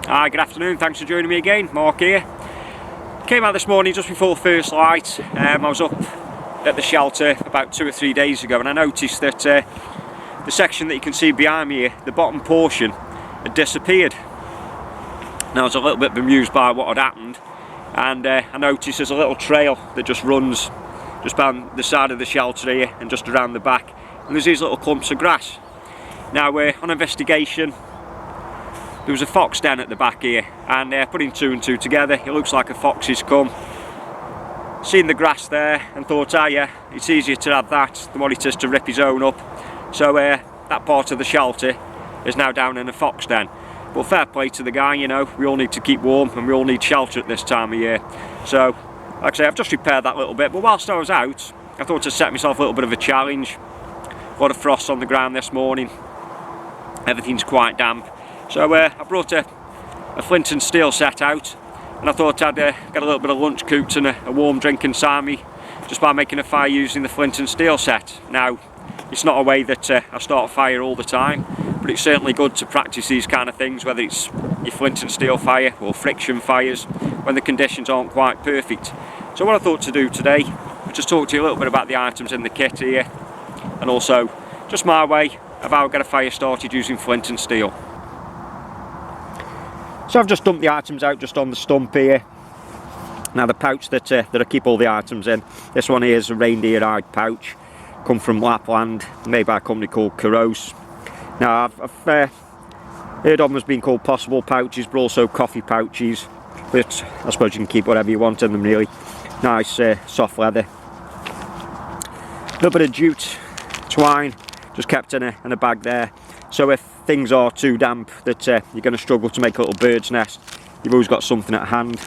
Hi, good afternoon, thanks for joining me again. Mark here. Came out this morning just before first light. I was up at the shelter about 2 or 3 days ago, and I noticed that the section that you can see behind me here, the bottom portion, had disappeared. Now I was a little bit bemused by what had happened, and I noticed there's a little trail that just runs just down the side of the shelter here and just around the back, and there's these little clumps of grass. Now on investigation, there was a fox den at the back here, and putting two and two together, it looks like a fox has come, seen the grass there and thought, yeah, it's easier to have that than what it is to rip his own up. So that part of the shelter is now down in a fox den. But fair play to the guy, you know, we all need to keep warm and we all need shelter at this time of year. So, like I say, I've just repaired that little bit, but whilst I was out, I thought to set myself a little bit of a challenge. A lot of frost on the ground this morning, everything's quite damp. So I brought a Flint and Steel set out, and I thought I'd get a little bit of lunch cooked and a warm drink inside me just by making a fire using the Flint and Steel set. Now, it's not a way that I start a fire all the time, but it's certainly good to practice these kind of things, whether it's your Flint and Steel fire or friction fires, when the conditions aren't quite perfect. So what I thought to do today was just talk to you a little bit about the items in the kit here, and also just my way of how I get a fire started using Flint and Steel. So I've just dumped the items out just on the stump here. Now the pouch that I keep all the items in, this one here is a reindeer hide pouch, come from Lapland, made by a company called Caros. Now I've heard of them as being called possible pouches, but also coffee pouches, but I suppose you can keep whatever you want in them really. Nice soft leather. A little bit of jute twine, just kept in a bag there. So if things are too damp that you're going to struggle to make a little bird's nest, you've always got something at hand.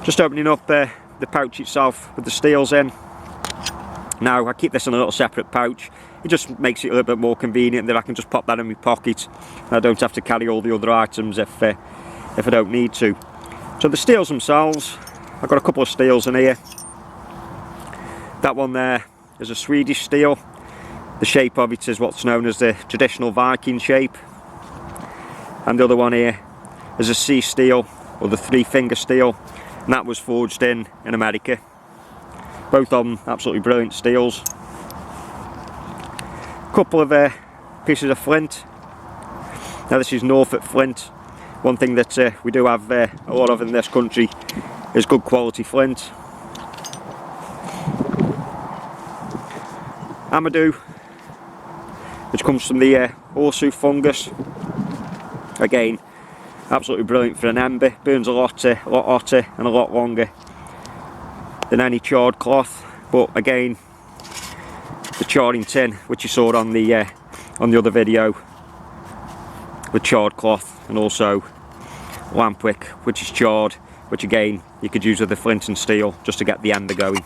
Just opening up the pouch itself with the steels in. Now I keep this in a little separate pouch. It just makes it a little bit more convenient that I can just pop that in my pocket. I don't have to carry all the other items if I don't need to. So the steels themselves, I've got a couple of steels in here. That one there is a Swedish steel. The shape of it is what's known as the traditional Viking shape, and the other one here is a C steel, or the 3-finger steel, and that was forged in America. Both of them absolutely brilliant steels. A couple of pieces of flint. Now this is Norfolk flint. One thing that we do have a lot of in this country is good quality flint. Amadou, which comes from the horseshoe fungus. Again, absolutely brilliant for an ember. Burns a lot hotter and a lot longer than any charred cloth. But again, the charring tin, which you saw on the other video, with charred cloth, and also lamp wick, which is charred, which again you could use with the Flint and Steel just to get the ember going.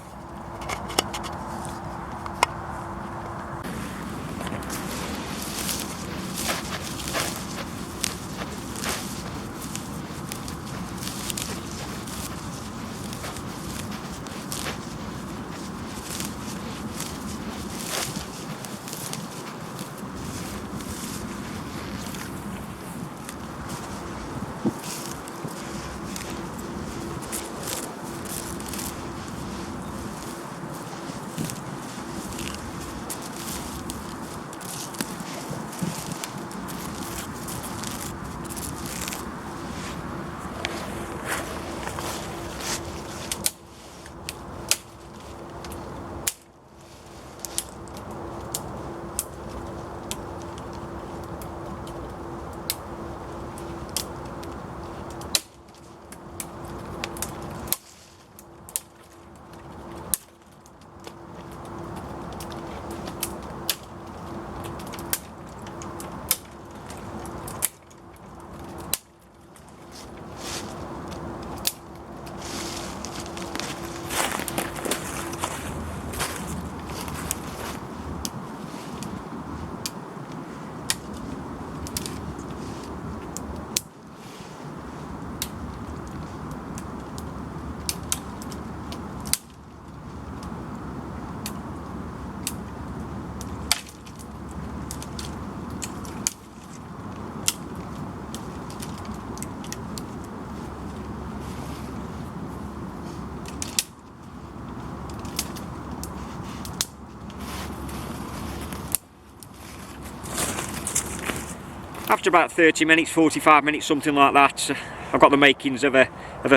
after about 30 minutes, 45 minutes, something like that, I've got the makings of a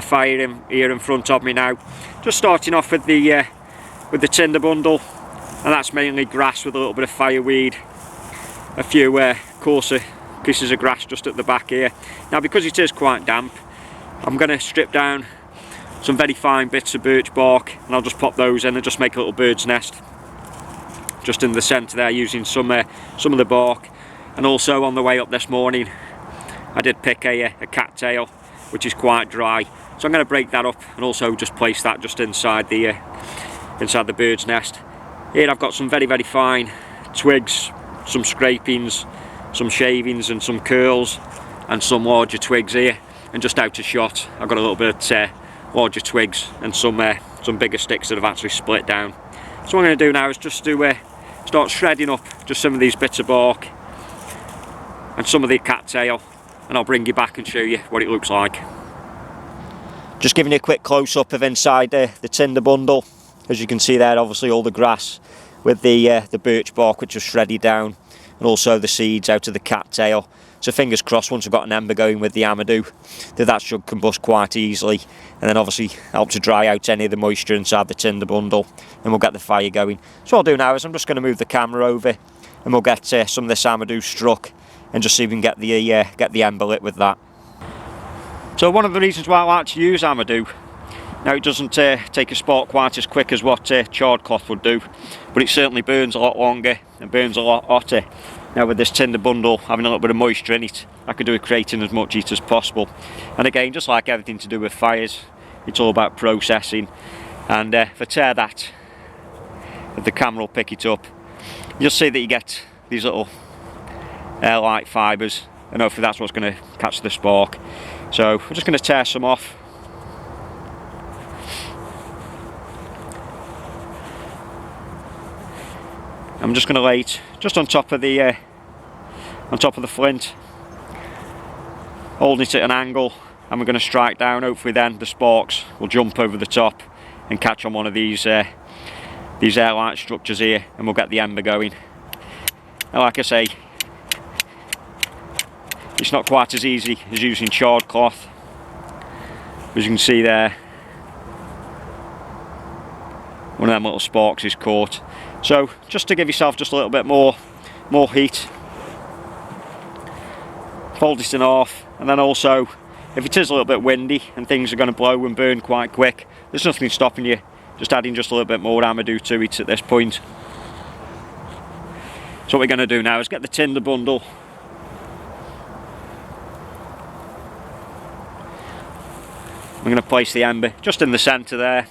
fire here in front of me now. Just starting off with the tinder bundle, and that's mainly grass with a little bit of fireweed, a few coarser pieces of grass just at the back here. Now, because it is quite damp, I'm going to strip down some very fine bits of birch bark, and I'll just pop those in and just make a little bird's nest just in the centre there, using some of the bark. And also on the way up this morning, I did pick a cattail, which is quite dry, so I'm going to break that up and also just place that just inside the bird's nest. Here I've got some very fine twigs, some scrapings, some shavings and some curls, and some larger twigs here. And just out of shot, I've got a little bit larger twigs and some bigger sticks that have actually split down. So what I'm going to do now is just to start shredding up just some of these bits of bark and some of the cattail, and I'll bring you back and show you what it looks like. Just giving you a quick close-up of inside the tinder bundle. As you can see there, obviously all the grass with the birch bark which is shredded down, and also the seeds out of the cattail. So fingers crossed, once we've got an ember going with the amadou, that should combust quite easily, and then obviously help to dry out any of the moisture inside the tinder bundle, and we'll get the fire going. So what I'll do now is I'm just going to move the camera over, and we'll get some of this amadou struck, and just see if we can get the ember lit with that. So one of the reasons why I like to use amadou, now it doesn't take a spark quite as quick as what charred cloth would do, but it certainly burns a lot longer and burns a lot hotter. Now with this tinder bundle having a little bit of moisture in it, I could do with creating as much heat as possible. And again, just like everything to do with fires, it's all about processing. And if I tear that, if the camera will pick it up, you'll see that you get these little air-like fibres, and hopefully that's what's going to catch the spark. So we're just going to tear some off. I'm just going to lay it just on top of the flint, holding it at an angle, and we're going to strike down. Hopefully then the sparks will jump over the top and catch on one of these air-like structures here, and we'll get the ember going. And like I say, it's not quite as easy as using charred cloth. As you can see there, one of them little sparks is caught. So just to give yourself just a little bit more heat, fold it in half, and then also if it is a little bit windy and things are going to blow and burn quite quick, there's nothing stopping you just adding just a little bit more amadou to it at this point. So what we're going to do now is get the tinder bundle, I'm going to place the ember just in the centre there.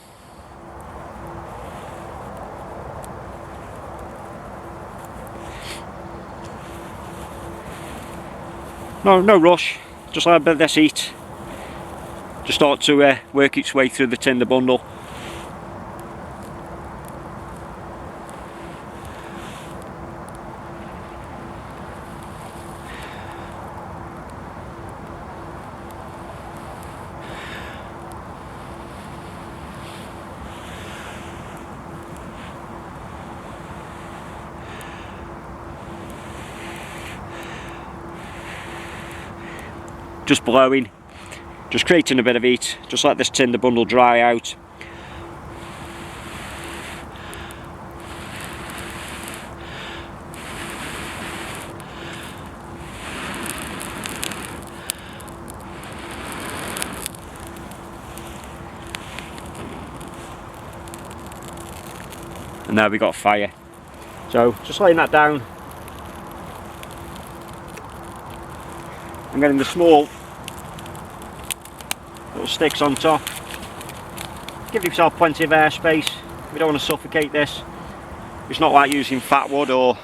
No rush, just let a bit of this heat just start to work its way through the tinder bundle. Just blowing, just creating a bit of heat, just let this tinder bundle dry out. And there we got fire. So just laying that down. I'm getting the small little sticks on top. Give yourself plenty of airspace. We don't want to suffocate this. It's not like using fat wood or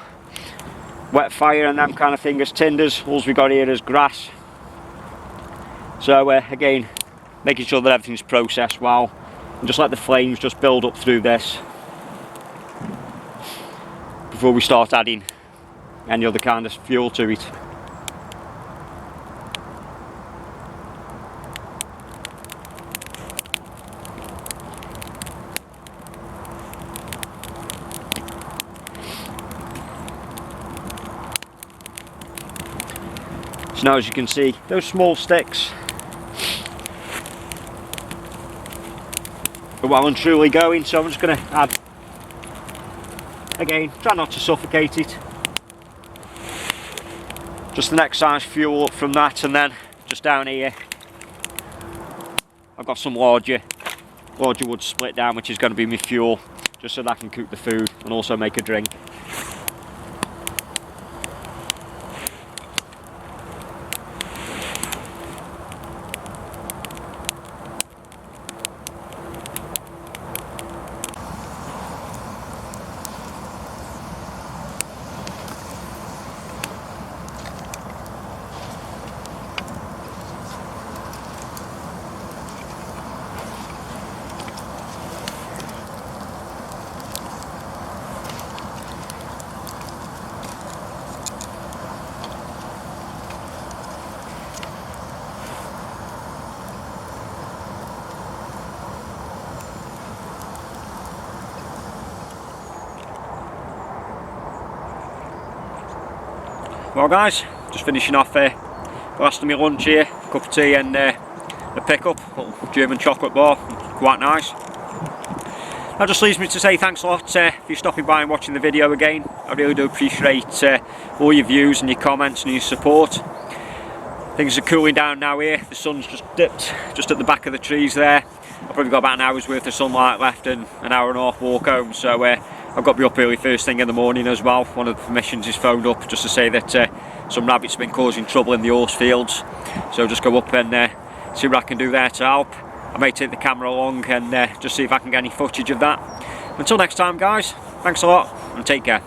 wet fire and them kind of thing as tinders. All we got here is grass. So again, making sure that everything's processed well, and just let the flames just build up through this before we start adding any other kind of fuel to it. So now, as you can see, those small sticks are well and truly going, so I'm just going to add, again, try not to suffocate it, just the next size fuel up from that, and then just down here I've got some larger wood split down, which is going to be my fuel, just so that I can cook the food and also make a drink. Well guys, just finishing off the last of my lunch here, a cup of tea and a pickup, a little German chocolate bar, quite nice. That just leaves me to say thanks a lot for you stopping by and watching the video again. I really do appreciate all your views and your comments and your support. Things are cooling down now here, the sun's just dipped just at the back of the trees there. I've probably got about an hour's worth of sunlight left and an hour and a half walk home, so I've got to be up early first thing in the morning as well. One of the permissions is phoned up just to say that some rabbits have been causing trouble in the horse fields, so just go up and see what I can do there to help. I may take the camera along and just see if I can get any footage of that. Until next time guys, thanks a lot and take care.